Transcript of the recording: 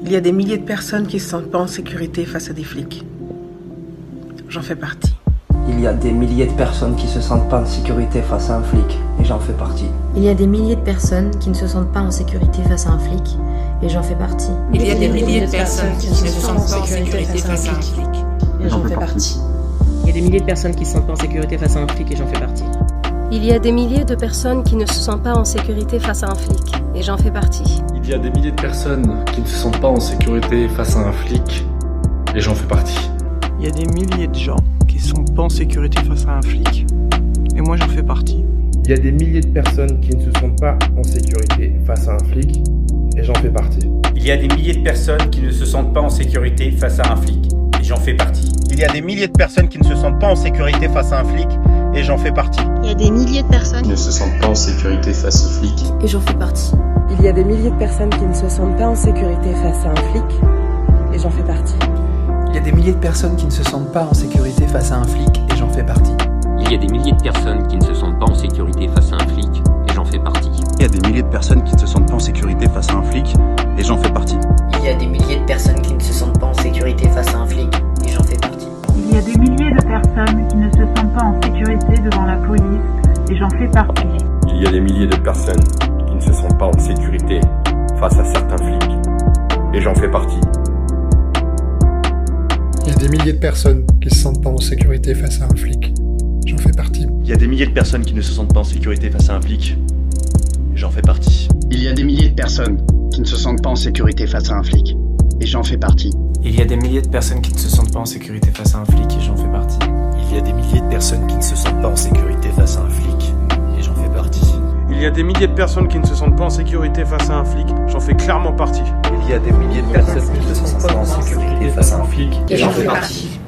Il y a des milliers de personnes qui ne se sentent pas en sécurité face à des flics. J'en fais partie. Il y a des milliers de personnes qui ne se sentent pas en sécurité face à un flic, et j'en fais partie. Il y a des milliers de personnes qui ne se sentent pas en sécurité face à un flic, et j'en fais partie. Il y a des milliers de personnes qui ne se sentent pas en sécurité face à un flic, et j'en fais partie. Il y a des milliers de personnes qui ne se sentent pas en sécurité face à un flic, et j'en fais partie. Il y a des milliers de personnes qui ne se sentent pas en sécurité face à un flic, et j'en fais partie. Il y a des milliers de personnes qui ne se sentent pas en sécurité face à un flic, et j'en fais partie. Il y a des milliers de gens qui ne sont pas en sécurité face à un flic, et moi j'en fais partie. Il y a des milliers de personnes qui ne se sentent pas en sécurité face à un flic, et j'en fais partie. Il y a des milliers de personnes qui ne se sentent pas en sécurité face à un flic, et j'en fais partie. Il y a des milliers de personnes qui ne se sentent pas en sécurité face à un flic, et j'en fais partie. Il y a des milliers de personnes qui ne se sentent pas en sécurité face au flic, et j'en fais partie. Il y a des milliers de personnes qui ne se sentent pas en sécurité face à un flic, et j'en fais partie. Il y a des milliers de personnes qui ne se sentent pas en sécurité face à un flic, et j'en fais partie. Il y a des milliers de personnes qui ne se sentent pas en sécurité face à un flic, et j'en fais partie. Il y a des milliers de personnes qui ne se sentent pas en sécurité face à un flic, et j'en fais partie. Il y a des milliers de personnes qui ne se sentent pas en sécurité face à un flic, et j'en fais partie. Il y a des milliers de personnes qui ne se sentent pas en sécurité devant la police, et j'en fais partie. Il y a des milliers de personnes qui ne se sentent pas en sécurité face à certains flics, et j'en fais partie. Il y a des milliers de personnes qui ne se sentent pas en sécurité face à un flic. J'en fais partie. Il y a des milliers de personnes qui ne se sentent pas en sécurité face à un flic. J'en fais partie. Il y a des milliers de personnes qui ne se sentent pas en sécurité face à un flic. Et j'en fais partie. Il y a des milliers de personnes qui ne se sentent pas en sécurité face à un flic. Et j'en fais partie. Il y a des milliers de personnes qui ne se sentent pas en sécurité face à un flic. Et j'en fais partie. Il y a des milliers de personnes qui ne se sentent pas en sécurité face à un flic. J'en fais clairement partie. Il y a des milliers de personnes qui ne se sentent pas en sécurité face à un flic, et j'en fais partie.